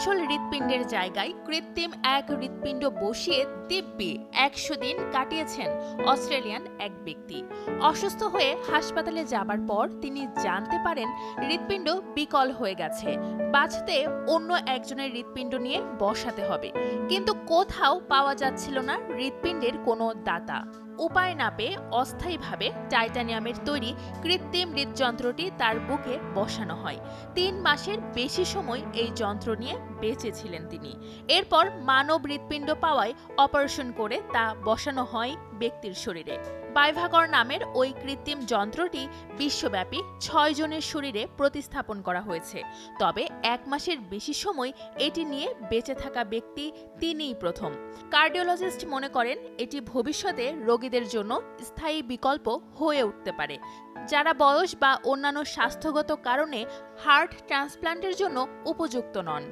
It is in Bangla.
আসল হৃৎপিণ্ডের জায়গায় কৃত্রিম এক হৃৎপিণ্ড বসিয়ে দিব্যি ১০০ দিন কাটিয়েছেন অস্ট্রেলিয়ান এক ব্যক্তি। অসুস্থ হয়ে হাসপাতালে যাবার পর তিনি জানতে পারেন হৃৎপিণ্ড বিকল হয়ে গেছে, বাঁচতে অন্য একজনের হৃৎপিণ্ড নিয়ে বসাতে হবে। কিন্তু কোথাও পাওয়া যাচ্ছিল না হৃৎপিণ্ডের কোনো দাতা। উপায় না পেয়ে অস্থায়ীভাবে টাইটানিয়ামের তৈরি কৃত্রিম হৃদযন্ত্রটি তার বুকে বসানো হয়। ৩ মাসের বেশি সময় এই যন্ত্র নিয়ে বেঁচে ছিলেন তিনি। এরপর মানব হৃৎপিণ্ড পাওয়ায় অপারেশন করে তা বসানো হয় ব্যক্তির শরীরে। বাইভাগর নামের ওই কৃত্রিম যন্ত্রটি বিশ্বব্যাপী ৬ জনের শরীরে প্রতিস্থাপন করা হয়েছে। তবে ১ মাসের বেশি সময় এটি নিয়ে বেঁচে থাকা ব্যক্তি তিনিই প্রথম। কার্ডিওলজিস্ট মনে করেন এটি ভবিষ্যতে রোগীদের জন্য স্থায়ী বিকল্প হয়ে উঠতে পারে, যারা বয়স বা অন্যান্য স্বাস্থ্যগত কারণে হার্ট ট্রান্সপ্ল্যান্টের জন্য উপযুক্ত নন।